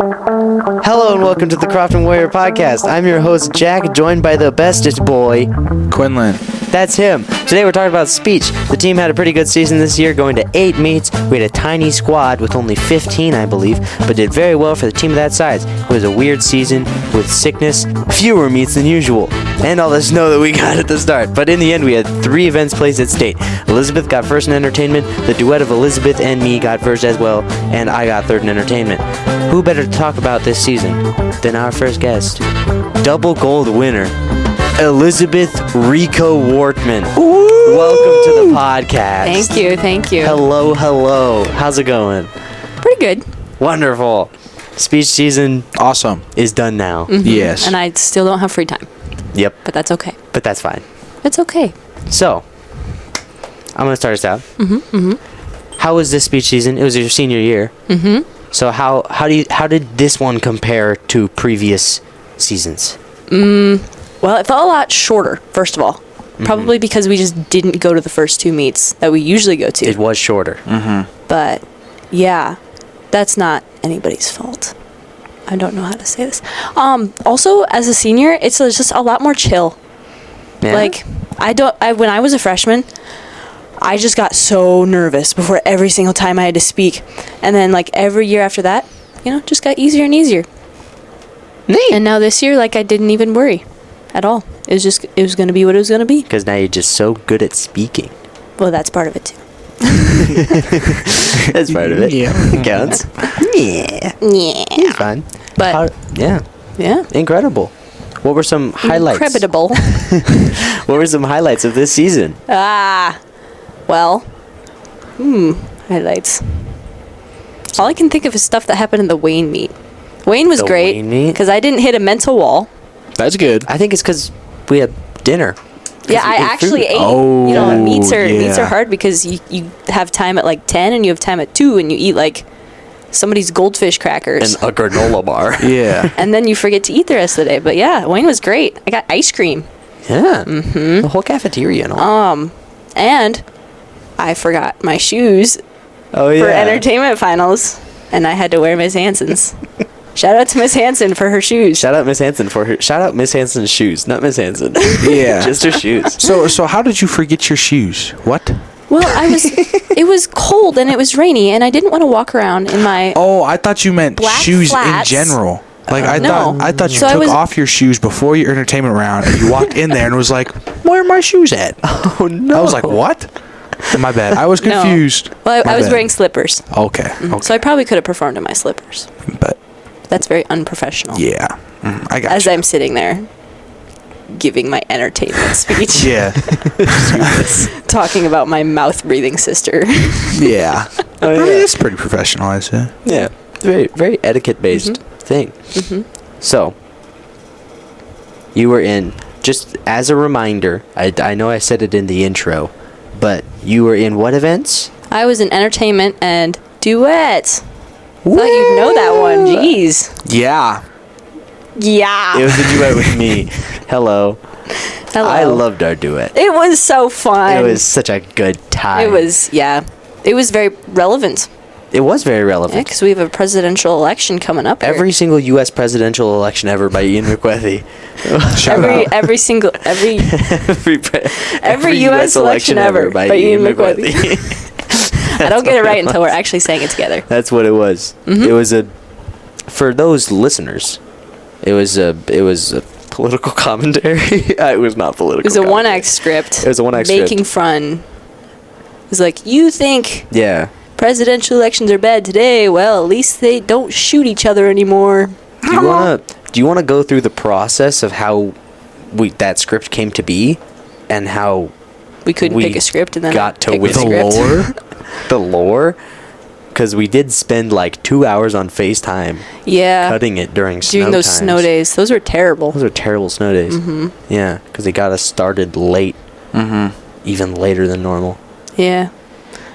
Hello and welcome to the Croft and Warrior podcast. I'm your host Jack, joined by the bestest boy, Quinnlan. That's him. Today we're talking about speech. The team had a pretty good season this year, going to 8 meets. We had a tiny squad with only 15, I believe, but did very well for the team of that size. It was a weird season with sickness, fewer meets than usual, and all the snow that we got at the start. But in the end, we had 3 events placed at state. Elizabeth got first in entertainment, the duet of Elizabeth and me got first as well, and I got third in entertainment. Who better to talk about this season than our first guest? Double gold winner, Elizabeth Rico Wortman. Ooh. Welcome to the podcast. Thank you. Hello. How's it going? Pretty good. Wonderful. Speech season Awesome. is done now. Mm-hmm. Yes. And I still don't have free time. Yep. But that's okay. But that's fine. It's okay. So, I'm going to start us out. How was this speech season? It was your senior year. So how did this one compare to previous seasons? Well, it felt a lot shorter, first of all. Probably because we just didn't go to the first 2 meets that we usually go to. It was shorter. But, yeah, that's not anybody's fault. I don't know how to say this. Also, as a senior, it's just a lot more chill. Yeah? Like, when I was a freshman, I just got so nervous before every single time I had to speak. And then, like, every year after that, just got easier and easier. Neat. And now this year, like, I didn't even worry at all. It was going to be what it was going to be. Because now you're just so good at speaking. Well, that's part of it, too. That's part of it. Yeah. It counts. Yeah. It's fine. But, yeah. Incredible. What were some highlights? Incredible. What were some highlights of this season? Well, highlights. All I can think of is stuff that happened in the Wayne meet. Wayne was The great Wayne meet? because I didn't hit a mental wall. That's good. I think it's because we had dinner. Yeah, I actually ate. Oh, meets are yeah. hard because you have time at like 10 and you have time at 2 and you eat like somebody's goldfish crackers. And a granola bar. Yeah. And then you forget to eat the rest of the day. But yeah, Wayne was great. I got ice cream. Yeah. The whole cafeteria and all. And I forgot my shoes Oh, for entertainment finals. And I had to wear Miss Hanson's. Shout out to Miss Hanson for her shoes. Shout out Miss Hanson's shoes, not Miss Hanson. Yeah. Just her shoes. So how did you forget your shoes? What? Well, it was cold and it was rainy and I didn't want to walk around in my Oh, I thought you meant Black shoes flats. in general. Like I No. thought you So I took was- off your shoes before your entertainment round and you walked in there and was like, "Where are my shoes at?" Oh, no. I was like, "What?" My bad. I was No. confused. Well, My I was bad. wearing slippers. Okay. So I probably could have performed in my slippers. But That's very unprofessional. yeah. I got As you. I'm sitting there giving my entertainment speech. Yeah. Talking about my mouth-breathing sister. Yeah. Oh, I yeah. mean, it's pretty professional, I'd say. Yeah. It's very, very etiquette-based thing. So, you were in, just as a reminder, I know I said it in the intro, but you were in what events? I was in entertainment and duet. Thought you'd know that one. Jeez. Yeah. Yeah. It was a duet with me. Hello. Hello. I loved our duet. It was so fun. It was such a good time. It was very relevant. It was very Yeah, relevant. because we have a presidential election coming up. here. Every single U.S. presidential election ever by Ian McWethy. Shout out. every U.S. election ever by Ian McWethy. I don't get it right until we're actually saying it together. That's what it was. It was for those listeners, it was a political commentary. It was not political. It was a one-act script. It was a one-act script. Making fun. It was like, you think Yeah. presidential elections are bad today? Well, at least they don't shoot each other anymore. Do you wanna go through the process of how that script came to be, and how We couldn't we pick a script and then got to pick with the script. lore? The lore? Because we did spend like 2 hours on FaceTime Yeah. cutting it during Those times. snow days. Those were terrible. Those are terrible snow days. Yeah, because they got us started late. Even later than normal. Yeah.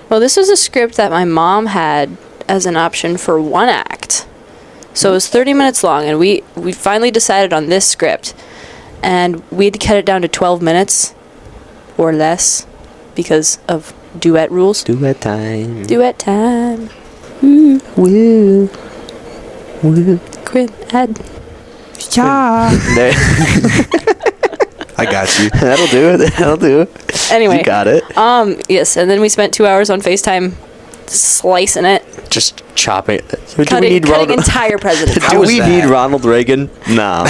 Well, this was a script that my mom had as an option for one act. So it was 30 minutes long, and we finally decided on this script. And we had to cut it down to 12 minutes or less because of duet rules. Duet time. Duet time. Woo. Quinn, Ed. Yeah. There- I got you. That'll do it. That'll do it. Anyway. You got it. Yes, and then we spent 2 hours on FaceTime slicing it. Just chop it. Cutting entire presidents. How Do was we that? need Ronald Reagan? Nah.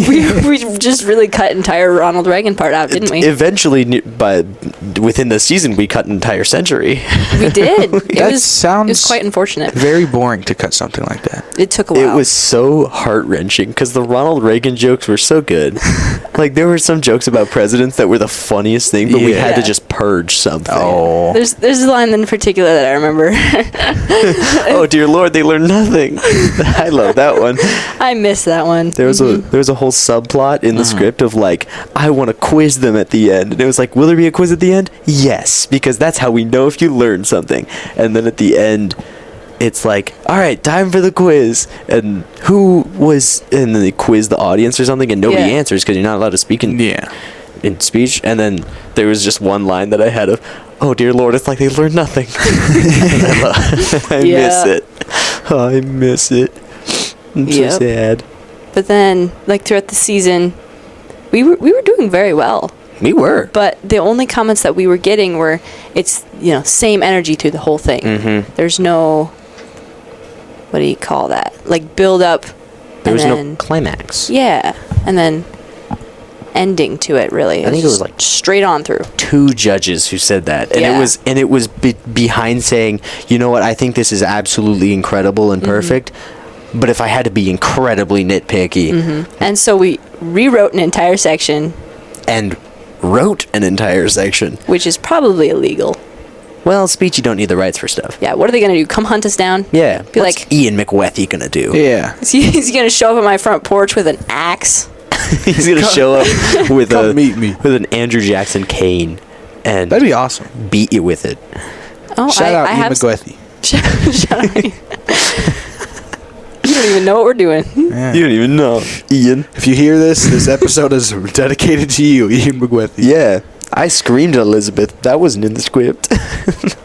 we just really cut entire Ronald Reagan part out, didn't we? Eventually, within the season, we cut an entire century. We did. That It sounds was quite unfortunate. very boring to cut something like that. It took a while. It was so heart-wrenching because the Ronald Reagan jokes were so good. Like, there were some jokes about presidents that were the funniest thing, but we had to Yeah. just purge something. Oh. There's a line in particular that I remember. Oh, dear Lord, they learned nothing. I love that one. I missed that one. There was a whole subplot in the script of like, I want to quiz them at the end, and it was like, will there be a quiz at the end? Yes, because that's how we know if you learned something. And then at the end, it's like, all right, time for the quiz, and and then they quiz the audience or something, and nobody Yeah. answers because you're not allowed to speak in speech. And then there was just one line that I had of, oh dear Lord, it's like they learned nothing. I Yeah. miss it. Oh, I miss it. I'm so Yep. sad. But then, like throughout the season, we were doing very well. We were. But the only comments that we were getting were, it's same energy through the whole thing. Mm-hmm. There's no, what do you call that? Like build up. There was and no then- climax. Yeah, and then ending to it. Really, I think it was just like straight on through. 2 judges who said that, and Yeah. it was behind saying, you know what, I think this is absolutely incredible and perfect, but if I had to be incredibly nitpicky, And so we rewrote an entire section, and wrote an entire section. which is probably illegal. Well, speech, you don't need the rights for stuff. Yeah, what are they gonna do? Come hunt us down? Yeah. Be What's like, Ian McWethy gonna do? Yeah. he's gonna show up at my front porch with an axe. He's gonna show up with Come meet me. with an Andrew Jackson cane and That'd be awesome. beat you with it. Oh, Shout out I Ian have McGuethy. Shout out. You don't even know what we're doing. Yeah. You don't even know, Ian. If you hear this episode is dedicated to you, Ian McGuethy. Yeah, I screamed at Elizabeth. That wasn't in the script.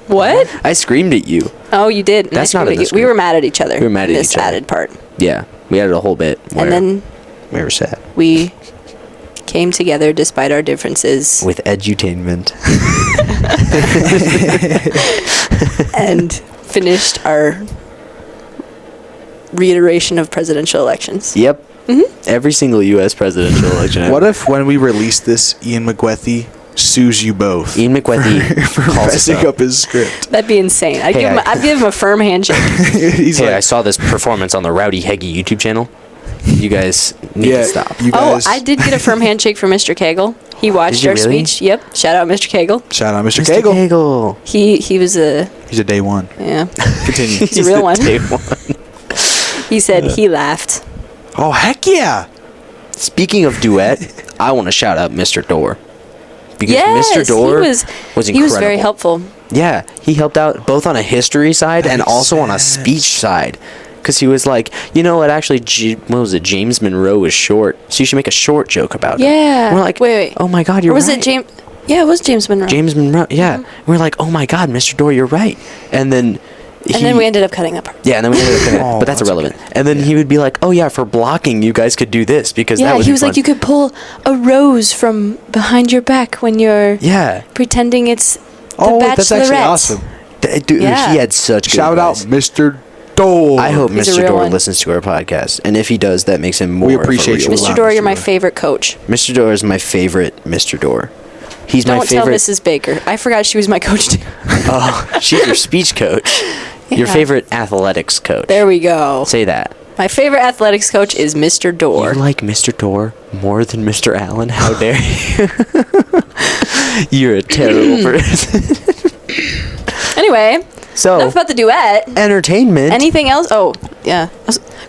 What? I screamed at you. Oh, you did. That's And I not in screamed the at you. We script. were mad at each other. We were mad at this each other. added part. Yeah, we had a whole bit. And then we were sad. we came together despite our differences With edutainment. and finished our reiteration of presidential elections. Yep. Every single U.S. presidential election. What if when we release this, Ian McGuethy sues you both Ian McWethy for calls us messing up. up his script? That'd be insane. I'd, Hey, I'd give him a firm handshake. He's Hey, I like, saw this performance on the Rowdy Heggie YouTube channel. You guys need yeah, to stop. you Oh, guys. I did get a firm handshake from Mr. Kegel. He watched you our really? speech. Yep. Shout out Mr. Kegel. Shout out Mr. Mr. Cagle. Cagle. He was a He's a day one. yeah. Continue. He's a real the one. day one. He said he laughed. Oh, heck yeah. Speaking of duet, I want to shout out Mr. Dorr. Because Yes, Mr. Dorr he was incredible. He was very helpful. Yeah, he helped out both on a history side and makes also on a sense. speech side. Because he was like, you know what, actually, what was it? James Monroe is short, so you should make a short joke about it. Yeah. We're like, Wait. oh my God, you're Or was right. it James? Yeah, it was James Monroe. James Monroe, yeah. We're like, oh my God, Mr. Dorr, you're right. And then and then we ended up cutting that part. Yeah, and then we ended up Oh, but that's that's irrelevant. And then he would be like, oh yeah, for blocking, you guys could do this because that Yeah, would he be was fun. like, you could pull a rose from behind your back when you're Yeah. pretending it's the Oh, that's actually Bachelorette. awesome. Dude, Yeah. he had such good Shout out advice. Mr. Dorr. I hope He's a Mr. real Dorr one. listens to our podcast. And if he does, that makes him more We of a appreciate real you a one. lot. Mr. Dorr, you're my Mr. Dorr. favorite coach. Mr. Dorr is my favorite Mr. Dorr. He's Don't my tell favorite. Mrs. Baker. I forgot she was my coach too. Oh, she's your speech coach. Your Yeah. favorite athletics coach. There we go. Say that. My favorite athletics coach is Mr. Dorr. You like Mr. Dorr more than Mr. Allen? How dare you? You're a terrible person. Anyway, So, enough about the duet. entertainment. Anything else? Oh, yeah.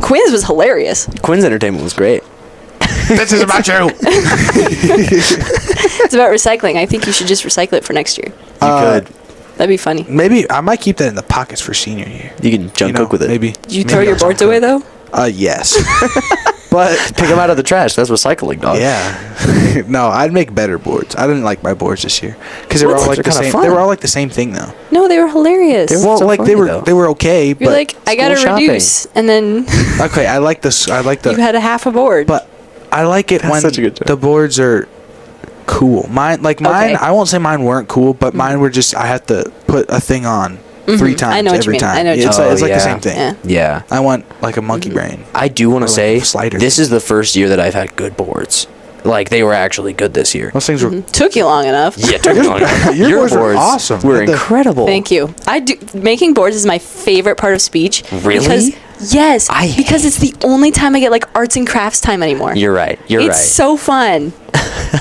Quinn's was hilarious. Quinn's entertainment was great. This is about you. It's about recycling. I think you should just recycle it for next year. You could. That'd be funny. Maybe I might keep that in the pockets for senior year. You can junk You know, cook with it. Maybe. Did you throw maybe your I'll boards junk away cook. though? Yes. But Pick them out of the trash. That's recycling, dog. yeah, no, I'd make better boards. I didn't like my boards this year because they were all like They're the kinda same. fun. They were all like the same thing though. No, they were hilarious. They were- Well, so like funny, though. they were okay, You're but like, I gotta school shopping. reduce, and then okay. I like this. I like the. you had a half a board. But I like it That's when such a good joke. the boards are cool. Mine, Okay. I won't say mine weren't cool, but mine were just I had to put a thing on 3 times I know what you every mean. time. I know what you it's mean. like, it's like Oh, the yeah. same thing. Yeah. Yeah. I want like a monkey brain. I do want Or to like say a slider this thing. is the first year that I've had good boards. Like, they were actually good this year. Those things were. Took you long enough. Yeah, took me long enough. Your boards were awesome. Were Had the- incredible. Thank you. I do. Making boards is my favorite part of speech. Really? Because, yes. I because it's the only time I get like arts and crafts time anymore. You're right. You're it's right. so fun.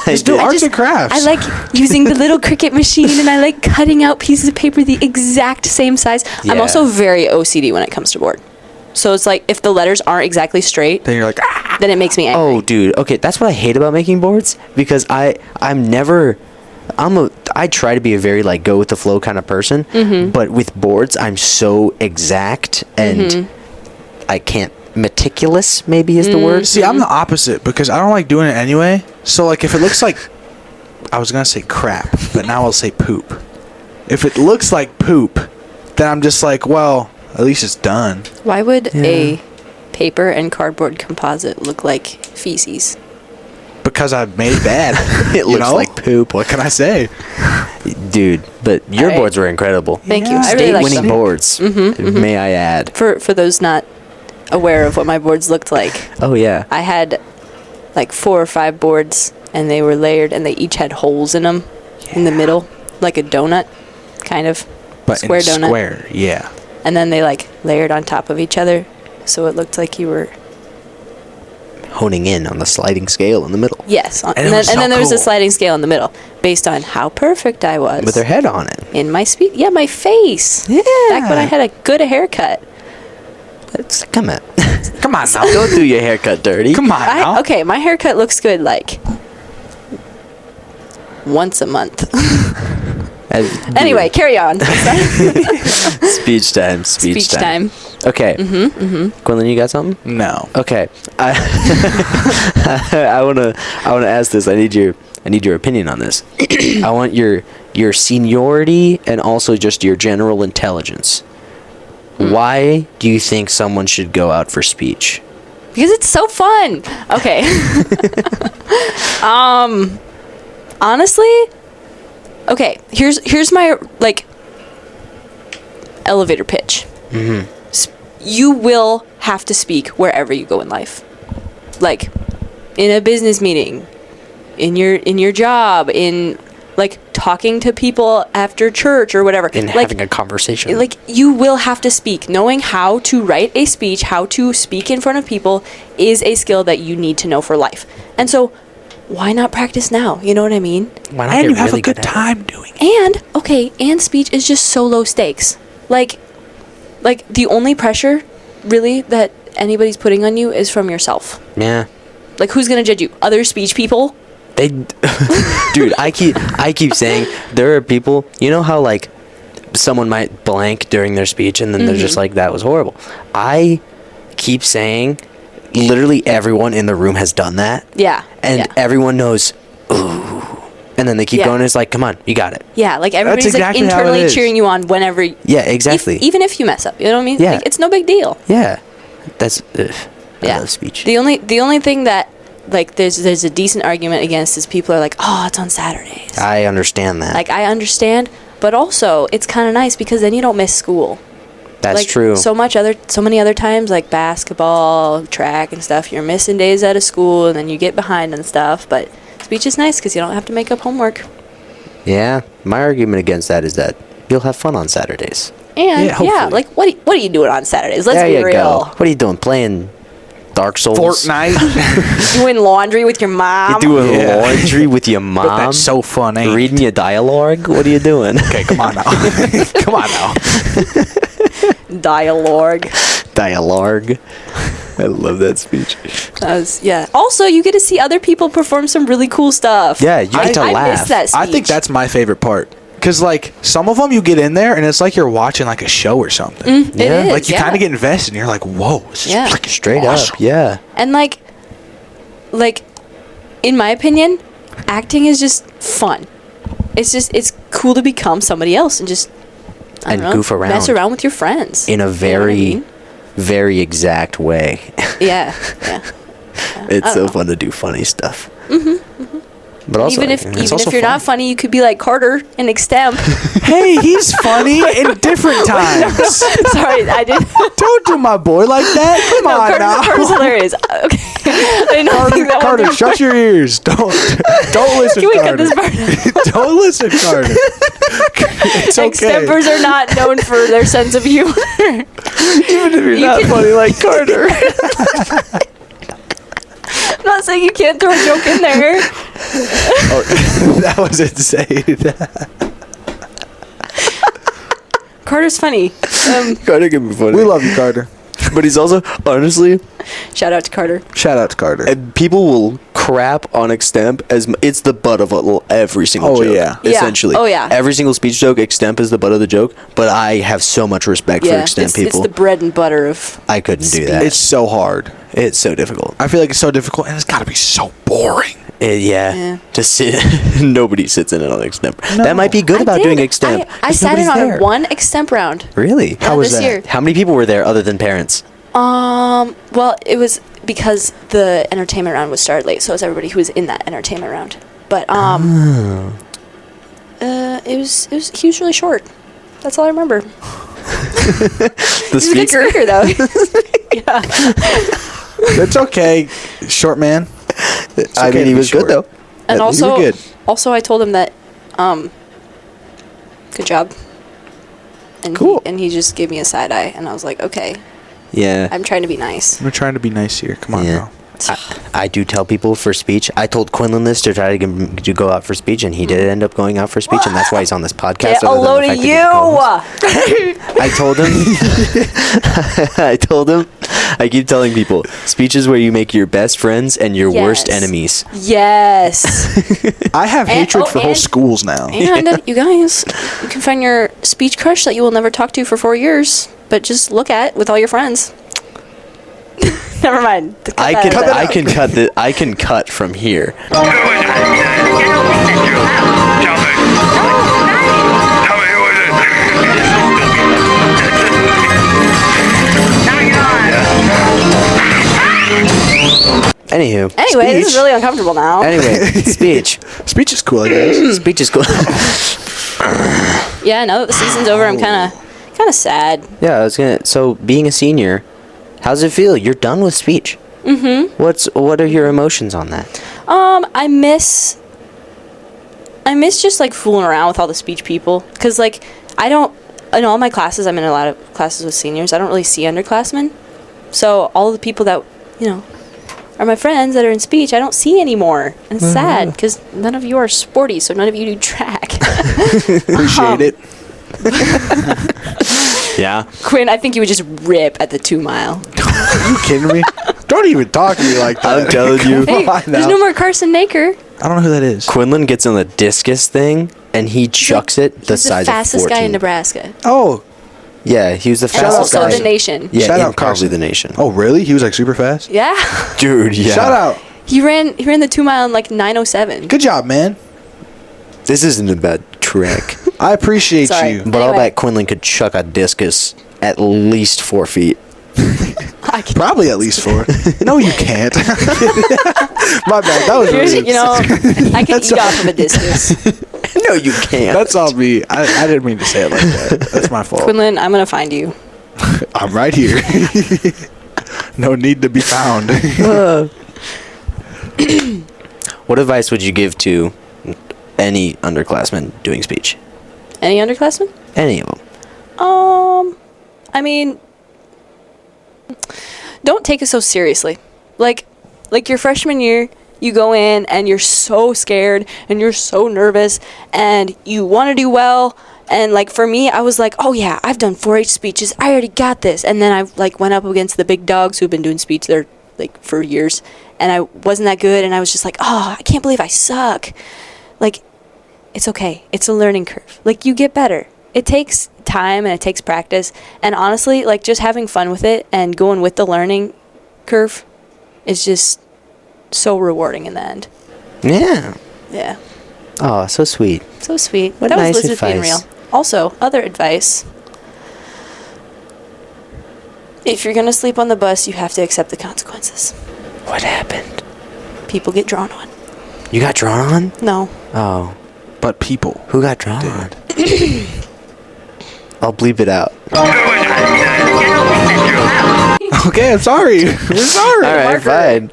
Just do I arts just- and crafts. I like using the little Cricut machine, and I like cutting out pieces of paper the exact same size. I'm Yeah. also very OCD when it comes to board. So it's like if the letters aren't exactly straight, Then you're like, ah. then it makes me angry. Oh, dude. Okay, that's what I hate about making boards because I try to be a very like go with the flow kind of person, Mm-hmm. but with boards I'm so exact and Mm-hmm. I can't meticulous maybe is the word. See, I'm the opposite because I don't like doing it anyway. So like, if it looks like, I was gonna say crap, but now I'll say poop. If it looks like poop, then I'm just like, well, at least it's done. Why would Yeah. a paper and cardboard composite look like feces? Because I've made it bad. It looks like poop. What can I say? Dude, but your Alright. boards were incredible. Thank you. Yeah. I really like State-winning them. boards, may I add. For those not aware of what my boards looked like, Oh, yeah. I had like 4 or 5 boards, and they were layered, and they each had holes in them in the middle, like a donut, kind of. But Square in donut. square, yeah. And then they like layered on top of each other, so it looked like you were Honing in on the sliding scale in the middle yes. And it And then, was and so then there was a cool. sliding scale in the middle, based on how perfect I was with their head on it. in my speech. Yeah, my face. Yeah. Back when I had a good haircut. Come on. Come on now. Don't do your haircut dirty. Come on now. Okay, my haircut looks good like once a month. Anyway, carry on. Speech time. Speech time. Okay. Quinnlan, you got something? No. Okay. I wanna ask this. I need your opinion on this. I want your seniority and also just your general intelligence. Why do you think someone should go out for speech? Because it's so fun. Okay. Honestly, okay, here's my like elevator pitch. You will have to speak wherever you go in life. Like in a business meeting, in your job, in like talking to people after church or whatever. In like, having a conversation. like you will have to speak. Knowing how to write a speech, how to speak in front of people is a skill that you need to know for life. And so why not practice now? You know what I mean? Why not And get you have really a good at it? time doing it. And speech is just so low stakes. Like the only pressure really that anybody's putting on you is from yourself. Yeah. Like who's going to judge you? Other speech people? They, dude, I keep saying there are people. You know how like someone might blank during their speech and then they're just like, that was horrible. I keep saying, literally everyone in the room has done that. Yeah. And yeah. everyone knows. Ooh. And then they keep Yeah. going. And it's like, come on, you got it. Yeah, like everybody's exactly like how it internally is. cheering you on whenever. Yeah, exactly. Even if you mess up, you know what I mean? Yeah. Like, it's no big deal. Yeah, that's. I Yeah. love speech. The only thing that like there's a decent argument against is people are like, oh, it's on Saturdays. I understand that. Like I understand, but also it's kind of nice because then you don't miss school. that's like, true. So many other times, like basketball, track, and stuff, you're missing days out of school, and then you get behind and stuff. But speech is nice because you don't have to make up homework. Yeah, my argument against that is that you'll have fun on Saturdays. And Yeah, hopefully. like what are you doing on Saturdays? Let's there be you real. go. What are you doing? Playing Dark Souls? Fortnite. Doing laundry with your mom. You doing Yeah. laundry with your mom? But that's so fun, ain't it? Reading your dialogue? What are you doing? Okay, come on now. Come on now. Dialogue. Dialogue. I love that speech. Yeah. Also, you get to see other people perform some really cool stuff. Yeah, you get to I laugh. miss that speech. I think that's my favorite part. Because, like, some of them you get in there and it's like you're watching, like, a show or something. It Yeah. is, Like, you yeah. kind of get invested and you're like, whoa, this is Yeah. freaking Straight awesome. up, yeah. And like like, in my opinion, acting is just fun. It's cool to become somebody else and just I don't know, goof around. mess around with your friends in a very, you know what I mean? very exact way. Yeah. It's so fun to do funny stuff. But also, even if also you're not fun. funny, you could be like Carter in extemp. Hey, he's funny in different times. Sorry, I did. Don't do my boy like that. Come on now. Carter's hilarious. Okay. I did not think that Carter, one shut your ears. Don't listen, Can we cut Carter. this part? Don't listen, Carter. It's okay. Extempers are not known for their sense of humor. Even if you're not funny like Carter. I'm not saying you can't throw a joke in there. Oh, that was insane. Carter's funny. Carter can be funny. We love you, Carter. But he's also, honestly, Shout out to Carter. Shout out to Carter. and people will crap on extemp as it's the butt of every single Oh, joke. yeah. Yeah. Essentially. Oh, yeah. Every single speech joke, extemp is the butt of the joke. But I have so much respect for extemp it's people. the bread and butter of. I couldn't do that. It's so hard. It's so difficult. I feel like it's so difficult, and it's got to be so boring. Yeah. To sit. Nobody sits in it on extemp. No. That might be good about doing extemp. I 'cause sat in nobody's on there. one extemp round. Really? How was this that? year. How many people were there other than parents? Well, it was because the entertainment round was started late, so it was everybody who was in that entertainment round. But it was he was really short. That's all I remember. The He's a good speaker? speaker though. Yeah. It's okay, short man. It's I okay mean, to he be was short. good though. And You were also, good. I told him that, good job. And Cool. he just gave me a side eye, and I was like, okay, Yeah. I'm trying to be nice. We're trying to be nice here. Come on, Yeah. now. I do tell people for speech. I told Quinnlan this to try to get him to go out for speech, and he did end up going out for speech, and that's why he's on this podcast. Get other a than the load of fact that he's you! a co-host. I told him. I told him. I keep telling people, speech is where you make your best friends and your worst Yes. enemies. Yes. I have And- hatred oh, for whole and- schools now. And you guys, you can find your speech crush that you will never talk to for 4 years, but just look at with all your friends. Never mind. Cut I that can. out. I can cut the. I can cut from here. Anywho. Anyway, this is Speech. really uncomfortable now. Anyway, speech. Speech is cool, I guess. Speech is cool. Yeah, now that the season's over, I'm kind of sad. Yeah, I was gonna. So, being a senior, how's it feel? You're done with speech. Mm-hmm. What are your emotions on that? I miss just like fooling around with all the speech people, because like in all my classes, I'm in a lot of classes with seniors. I don't really see underclassmen, so all of the people that are my friends that are in speech, I don't see anymore. And it's sad because none of you are sporty, so none of you do track. Appreciate it. Yeah. Quinn, I think you would just rip at the 2 mile. Are you kidding me? Don't even talk to me like that. I'm telling you. Hey, I there's know. no more Carson Naker. I don't know who that is. Quinlan gets on the discus thing, and he chucks it the He's the size fastest of 14. guy in Nebraska. Oh, Yeah, he was the And fastest also guy. the nation. Yeah, Shout in out probably Carson. the nation. oh, really? He was like super fast. Yeah. Dude, yeah. Shout out. He ran the 2 mile in like 9:07. Good job, man. This isn't a bad trick. I appreciate Sorry. you. But I'll Anyway. bet Quinlan could chuck a discus at least 4 feet. I can, Probably at least 4. No, you can't. My bad. That was rude. you know, I can eat off of a discus. No, you can't. That's all me. I didn't mean to say it like that. That's my fault. Quinlan, I'm gonna find you. I'm right here. No need to be found. What advice would you give to any underclassmen doing speech? Any underclassmen? Any of them. I mean, don't take it so seriously. Like your freshman year, you go in and you're so scared and you're so nervous and you want to do well. And like for me, I was like, oh yeah, I've done 4-H speeches. I already got this. And then I like went up against the big dogs who've been doing speech there like for years, and I wasn't that good. And I was just like, oh, I can't believe I suck. Like, it's okay. It's a learning curve. Like, you get better. It takes time and it takes practice. And honestly, like, just having fun with it and going with the learning curve is just so rewarding in the end. Yeah. Yeah. Oh, so sweet. So sweet. What That nice was Liz being advice. real. Also, other advice. If you're going to sleep on the bus, you have to accept the consequences. What happened? People get drawn on. You got drawn on? No. Oh. But people. Who got drawn on? I'll bleep it out. Okay, I'm sorry. I'm sorry. All right, fine.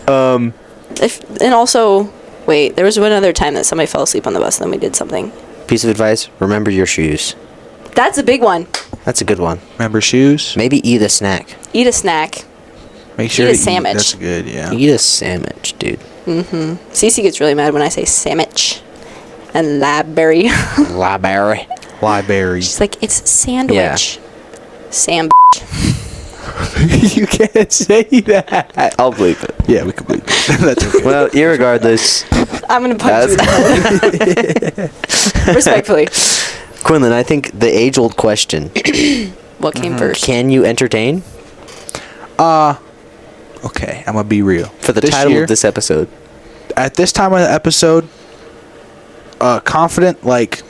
And also, wait, there was one other time that somebody fell asleep on the bus and then we did something. Piece of advice, remember your shoes. That's a big one. That's a good one. Remember shoes? Maybe eat a snack. Eat a snack. Make sure Eat a to sandwich. That's good, yeah. Eat a sandwich, dude. Cece gets really mad when I say sandwich and library. Library. Library. She's like, it's sandwich. Sam. You can't say that. I'll bleep it. Yeah, we can bleep it. That's okay. Well, irregardless, I'm going to punch you in the head. Respectfully. Quinnlan, I think the age-old question, What came first? can you entertain? Okay, I'm going to be real. For the This title year, of this episode. at this time of the episode, confident, like,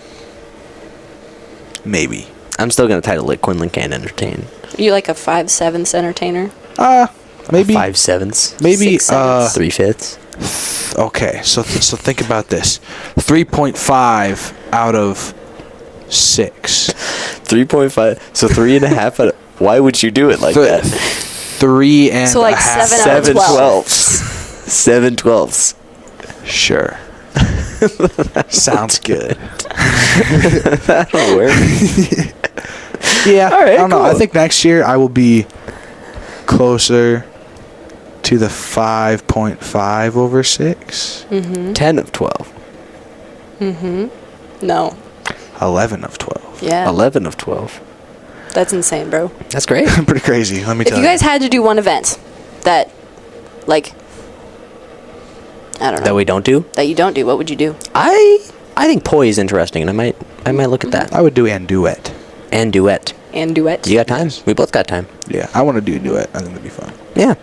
maybe. I'm still going to title it Quinnlan CAN Entertain. Are you like a 5/7 entertainer? Maybe. 5/7. Maybe, 6/7. 3/5. okay, so think about this. 3.5 out of 6. 3.5. So 3.5 out of... Why would you do it like that? 3 and So, like, a half. 7 out of 7 12. 12s. 7 12s. Sure. Sounds good. That'll work. Yeah, All right, I don't know. cool. I think next year I will be closer to the 5.5 over 6. 10 of 12. No. 11 of 12. Yeah. 11 of 12. That's insane, bro. That's great. Pretty crazy, let me If tell you guys had to do one event that, like, I don't know, That we don't do? that you don't do, what would you do? I think poi is interesting, and I might look at that. I would do and duet. And duet. And duet? You got time? We both got time. Yeah, I want to do duet. I think that'd be fun. Yeah.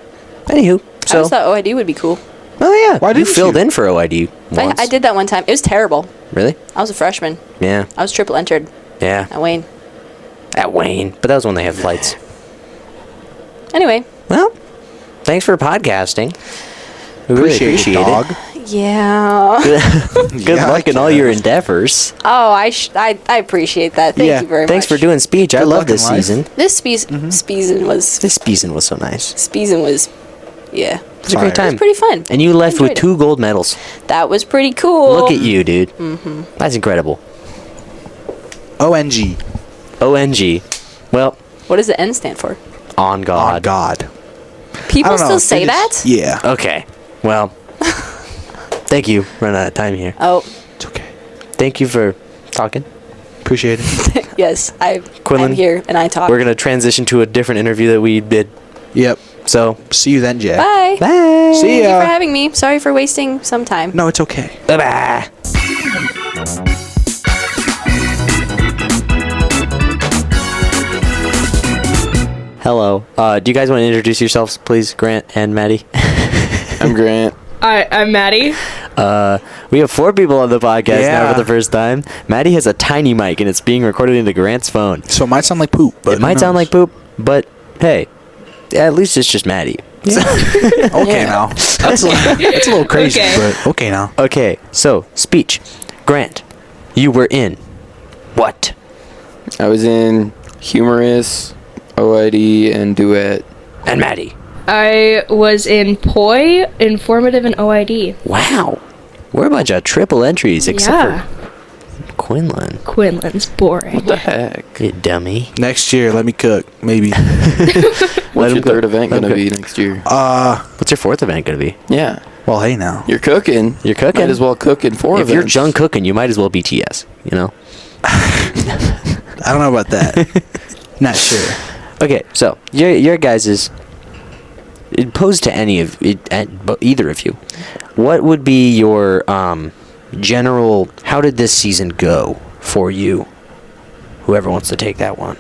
Anywho, I so. always thought OID would be cool. Oh yeah. Why you didn't filled you? in for OID once? I did that one time. It was terrible. Really? I was a freshman. Yeah. I was triple entered Yeah. at Wayne. At Wayne, but that was when they had flights. Anyway, Well, thanks for podcasting. We really appreciate it, dog. yeah. it. Good Yeah, luck I in all your endeavors. Oh, I appreciate that. Thank Yeah, you very Thanks much. for doing speech. I Good love luck in this life. season. This season was This season was so nice. yeah. It was a great Fire. time. Pretty fun. And you left with Enjoyed it. 2 gold medals. That was pretty cool. Look at you, dude. Mm-hmm. That's incredible. ONG. ONG. Well, What does the N stand for? on God. On God. People I don't know, still say they that? just- Yeah. Okay. Well, thank you. Run out of time here. Oh, It's okay. Thank you for talking. Appreciate it. yes. I'm Quinnlan, here and I talk. We're going to transition to a different interview that we did. Yep. So, See you then, Jack. Bye. bye. See Thank you ya. for having me. Sorry for wasting some time. No, it's okay. Bye-bye. Hello. Do you guys want to introduce yourselves, please, Grant and Maddie? I'm Grant. I'm Maddie. We have 4 people on the podcast now Yeah. for the first time. Maddie has a tiny mic, and it's being recorded into Grant's phone. So it might sound like poop, but It might sound like poop, but hey, at least it's just Maddie. Okay now. That's a little crazy, Okay. but okay now. Okay, so speech. Grant, you were in what? I was in humorous, OID, and duet. And Maddie. I was in Poi, Informative, and OID. Wow, we're a bunch of triple entries, except Yeah. for Quinnlan. Quinlan's boring. What the heck? You dummy. Next year, let me cook. Maybe. What's your him go. third event Let him gonna go. be next year? What's your 4th event gonna be? Yeah, Well, hey now. you're cooking. You're cooking. Might as well cook in 4 If events. you're junk cooking, you might as well be TS. You know. I don't know about that. Not sure. Okay, so your guys's it posed to any of either of you. What would be your general? How did this season go for you? Whoever wants to take that one.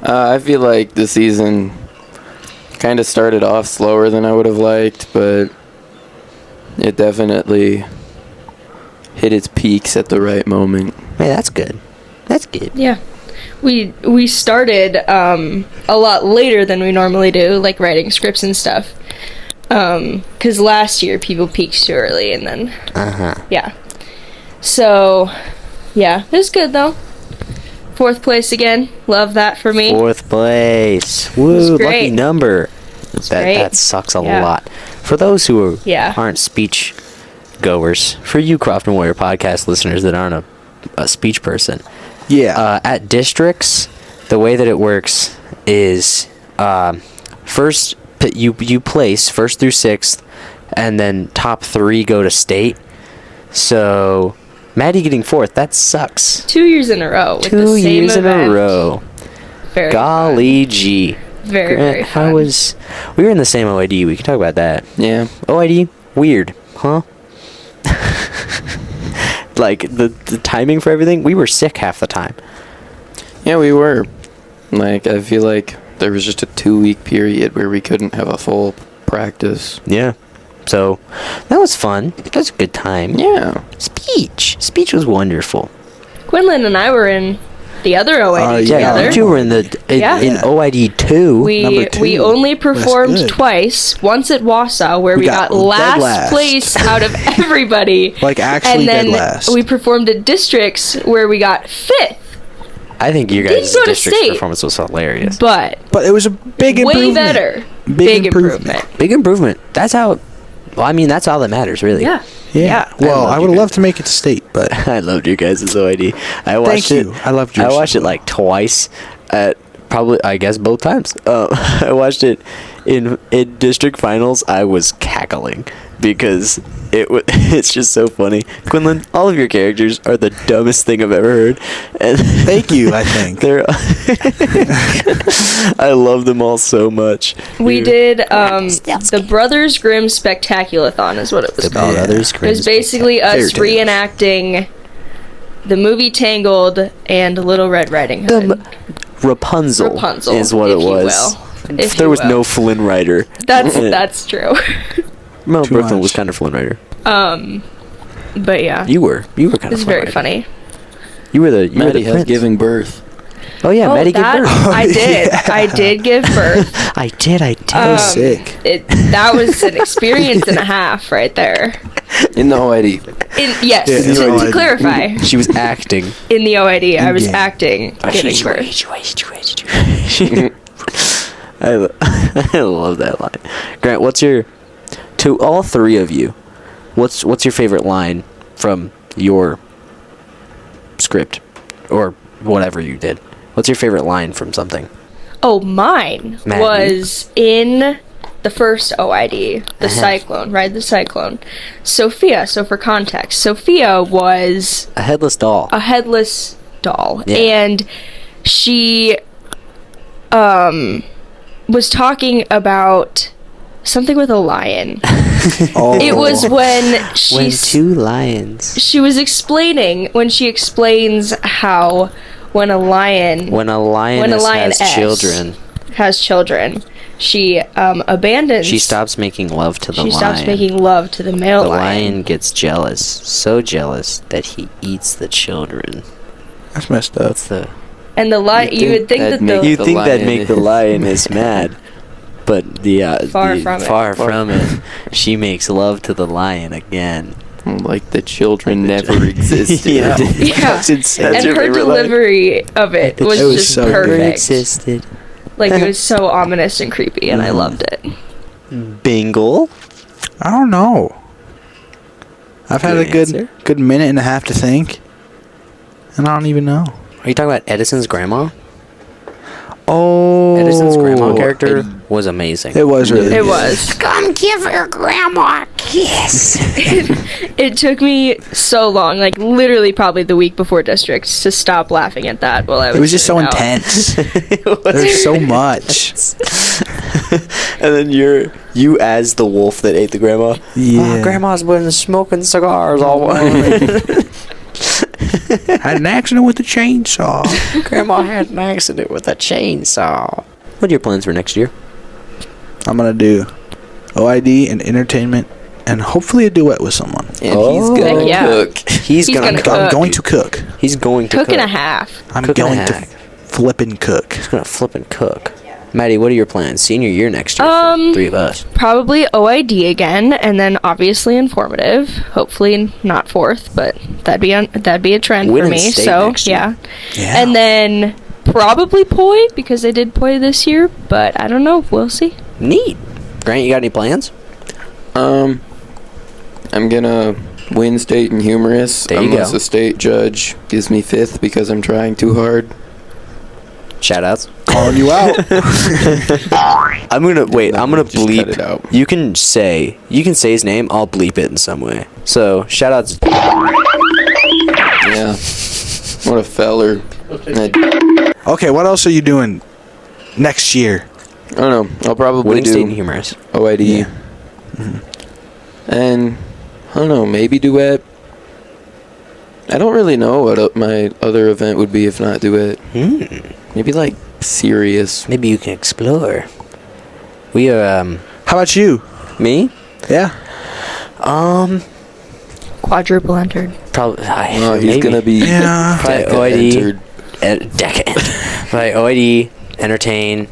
I feel like the season Kind of started off slower than I would have liked, but it definitely hit its peaks at the right moment. Hey, that's good. That's good. Yeah. We started a lot later than we normally do, like writing scripts and stuff. Because last year people peaked too early, and then yeah. So yeah, it was good though. 4th place again. Love that for me. 4th place. Woo, lucky great. number. great. That sucks a Yeah. lot. For those who Yeah. aren't speech goers, for you Croft and Warrior podcast listeners that aren't a speech person, Yeah. at districts, the way that it works is first you place 1st through 6th, and then top 3 go to state. So Maddie getting 4th, that sucks. 2 years in a row. With 2 the same years event. in a row. Very Golly gee. Very, Grant, very how fun. was? We were in the same OID. We can talk about that. Yeah. OID, weird, huh? Like the timing for everything, we were sick half the time. Yeah, we were. Like, I feel like there was just a 2-week period where we couldn't have a full practice. Yeah. So that was fun. That was a good time. Yeah. Speech was wonderful. Quinnlan and I were in the other OID yeah, Yeah, together. you were in Yeah. in OID 2. Number We 2. only That's performed good. twice. Once at Wausau, where We we got got dead last last. place out of everybody. Like, actually and then dead last. we performed at districts where we got 5th. I think you Didn't guys' go to district's state. performance was hilarious. But But it was a big way improvement. better. Big Big improvement. Big improvement. That's how. Well, I mean, that's all that matters, really. Yeah. Yeah. Well, loved I you would guys. love to make it to state, but I loved your guys' OID. I watched Thank you. it. I loved I yours watched as it well. like twice at probably, I guess, both times. I watched it in district finals. I was cackling because it's just so funny. Quinnlan, all of your characters are the dumbest thing I've ever heard. And thank you, I think. they're I love them all so much. We did the Brothers Grimm Spectaculathon is what it was The called. Brothers It Grimm was basically us Fairy tales. reenacting the movie Tangled and Little Red Riding Hood. Rapunzel, Rapunzel, is what if it you was. will. If There you was will. no Flynn Rider. That's true. Mel Too Brooklyn much. was kind of Flynn Rider. But yeah, You were kind of. it's Flynn very Rider. funny. You were the Maddie has prince. giving birth. Oh yeah, Oh, Maddie gave that birth. I did. I did give birth. I did. That was sick. That was an experience and a half right there. In the OID. Yes, Yeah, in the to OID. clarify, She was acting. in the OID, I was In-game. acting giving birth. I love that line. Grant, what's your to all three of you? What's your favorite line from your script or whatever you did? What's your favorite line from something? Oh, mine Maddie. was in the first OID, the Cyclone, Ride the Cyclone. Sophia, so for context, Sophia was A headless doll. a headless doll, Yeah. and she was talking about something with a lion. Oh. It was when when she's two lions. she was explaining when she explains how when a lion When a lioness has children, has children, she abandons. she stops making love to the lion. She stops making love to the male The lion. lion gets jealous, so jealous that he eats the children. That's messed up. That's the. And the lion, You'd you think would think that that'd make the You the think that'd lion make the is- lioness mad, but Far from it. far from it. She makes love to the lion again. Like the children never existed. yeah, That's insane. and That's your her favorite line? delivery of it was It was just so good. perfect. Existed. Like it was so ominous and creepy, and I loved it. Bingle. I don't know. I've had Good a good answer. good minute and a half to think, and I don't even know. Are you talking about Edison's grandma? Oh, Edison's grandma character was amazing. It was really. It good. was. Come give your grandma a kiss. It took me so long, like literally probably the week before districts, to stop laughing at that while I was. It was just so sitting out. intense. There's so much. And then you as the wolf that ate the grandma. Yeah. Oh, grandma's been smoking cigars all morning. Had an accident with the chainsaw. Grandma had an accident with a chainsaw. What are your plans for next year? I'm gonna do OID and entertainment, and hopefully a duet with someone. And he's gonna Heck yeah. cook. He's gonna cook. I'm going to cook. He's going to Cook cook. and a half. I'm Cook and a going to half. flip and cook. He's gonna flip and cook. Maddie, what are your plans? Senior year next year. For 3 of us. Probably OID again, and then obviously informative. Hopefully not fourth, but that'd be a trend Win for and me. state So next year. Yeah. and then probably poi because I did poi this year, but I don't know. We'll see. Neat. Grant, you got any plans? I'm gonna win state and humorous There you unless go. a state judge gives me fifth because I'm trying too hard. Shout outs. Calling you out. I'm gonna Just cut bleep. it out. You can say his name. I'll bleep it in some way. So shout outs. Yeah. What a feller. Okay, what else are you doing next year? I don't know. I'll probably Winning state and do humorous. OID. Yeah. And I don't know, maybe duet. I don't really know what my other event would be if not duet. Maybe like serious. Maybe you can explore. We are How about you? me. Yeah. Quadruple entered. Probably. He's maybe. gonna be Yeah. Probably Deca OID. entered. Decadent. Probably OID. Entertain.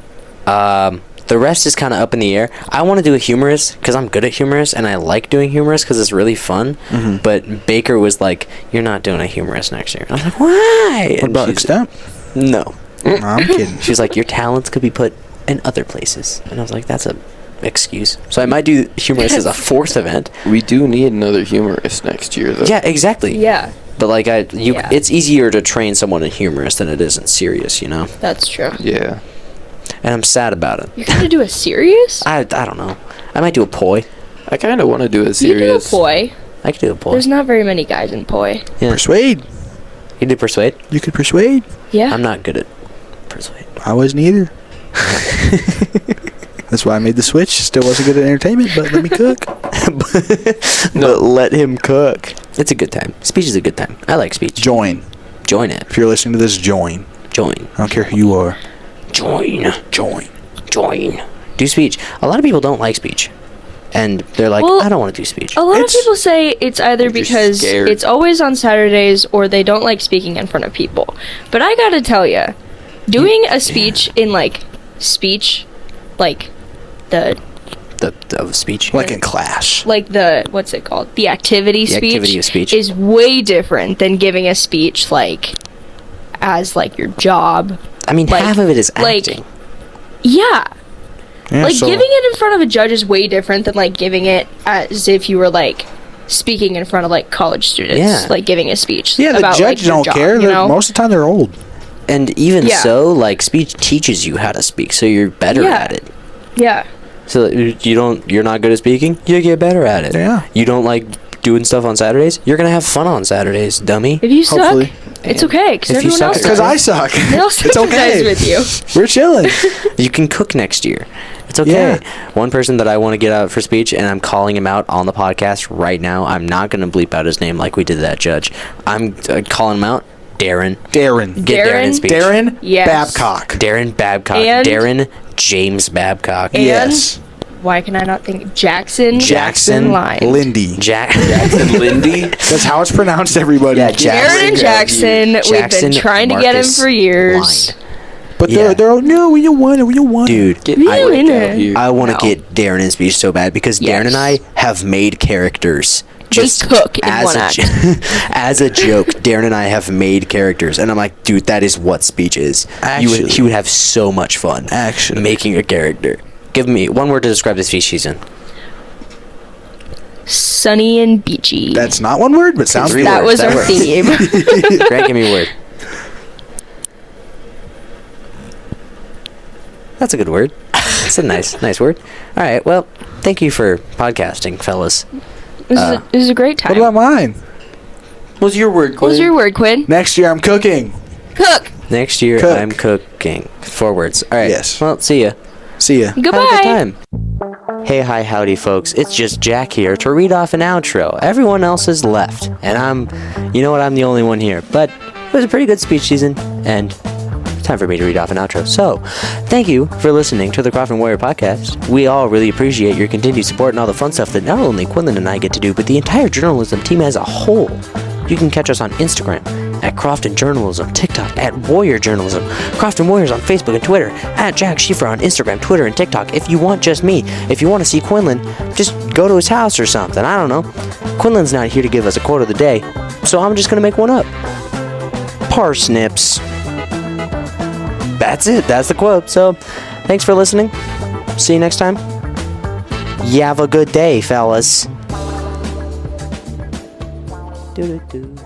The rest is kind of up in the air. I want to do a humorous because I'm good at humorous and I like doing humorous because it's really fun. But Baker was like, "You're not doing a humorous next year." I was like, "Why?" What And about she's- extemp? No. No, I'm kidding. She was like, "Your talents could be put in other places," and I was like, "That's a excuse." So I might do humorous as a fourth event. We do need another humorist next year though. Yeah, exactly. Yeah, But like Yeah. it's easier to train someone in humorous than it is in serious, you know. that's true. Yeah. And I'm sad about it. You're gonna do a serious? I don't know. I might do a poi. I kind of want to do a You do a serious. poi. I could do a poi. There's not very many guys in poi. Yeah. Persuade. You do persuade. You could persuade. Yeah. I'm not good at persuade. I wasn't either. That's why I made the switch. Still wasn't good at entertainment, but let me cook. But let him cook. It's a good time. Speech is a good time. I like speech. Join. Join it. If you're listening to this, join. Join. I don't care who you are. Join. Join. Join. Do speech. A lot of people don't like speech. And they're like, Well, I don't want to do speech. A lot It's- of people say it's either because scared. it's always on Saturdays or they don't like speaking in front of people. But I gotta tell you, doing a speech in speech, like the The speech. Like in class. what's it called? The activity The speech. activity of speech. Is way different than giving a speech as your job. I mean, like- half of it is like- acting. Yeah. Yeah, so- Giving it in front of a judge is way different than giving it as if you were speaking in front of college students. Yeah. Giving a speech. Yeah, the about, judge your don't job, care. You know? Most of the time, they're old. And even Yeah. so, speech teaches you how to speak, so you're better Yeah. at it. Yeah. So you're not good at speaking, you get better at it. Yeah. You don't like doing stuff on Saturdays, you're gonna have fun on Saturdays, dummy. If you suck, Hopefully. it's okay because If you everyone suck, else it's Because does. I suck. They also It's sympathize okay. with you. We're chilling. You can cook next year. It's okay. Yeah. One person that I want to get out for speech, and I'm calling him out on the podcast right now. I'm not gonna bleep out his name like we did that judge. I'm calling him out. Darren. Darren. Get Darren in Darren? speech. Darren Yes. Babcock. Darren Babcock. And- Darren James Babcock. And- Yes. Why can I not think Jackson? Jackson Line. Lindy. Jackson Lindy. That's how it's pronounced, everybody. Yeah, Darren and Jackson. We've Jackson been trying to get him Marcus for years. Blind. But Yeah. they're no, we don't want it. We don't want it. Dude, Get We Mike don't out know. here. I want to No. get Darren in speech so bad because Yes. Darren and I have made characters. Just cook in as one a act. as a joke, Darren and I have made characters, and I'm like, dude, that is what speech is. Actually. He would have so much fun Actually. making a character. Give me one word to describe the speech he's in. Sunny and beachy. That's not one word, but sounds Three good. that words, was that our works. theme. Grant, give me a word. That's a good word. That's a nice word. All right, well, thank you for podcasting, fellas. This is a great time. What about mine? What was your word, What was Quinn? your word, Quinn? Next year, I'm cooking. Cook. Next year, Cook. I'm cooking. 4 words. All right. Yes. Well, see ya. See ya. Goodbye. Have a good time. Hey, hi, howdy, folks. It's just Jack here to read off an outro. Everyone else has left, and I'm the only one here. But it was a pretty good speech season, and time for me to read off an outro. So, thank you for listening to the Crofton Warrior Podcast. We all really appreciate your continued support and all the fun stuff that not only Quinnlan and I get to do, but the entire journalism team as a whole. You can catch us on Instagram at Crofton Journalism, TikTok at Warrior Journalism, Crofton Warriors on Facebook and Twitter, at Jack Schiefer on Instagram, Twitter, and TikTok. If you want just me, if you want to see Quinnlan, just go to his house or something. I don't know. Quinnlan's not here to give us a quote of the day, so I'm just going to make one up. Parsnips. That's it. That's the quote. So, thanks for listening. See you next time. You have a good day, fellas. Do-do-do.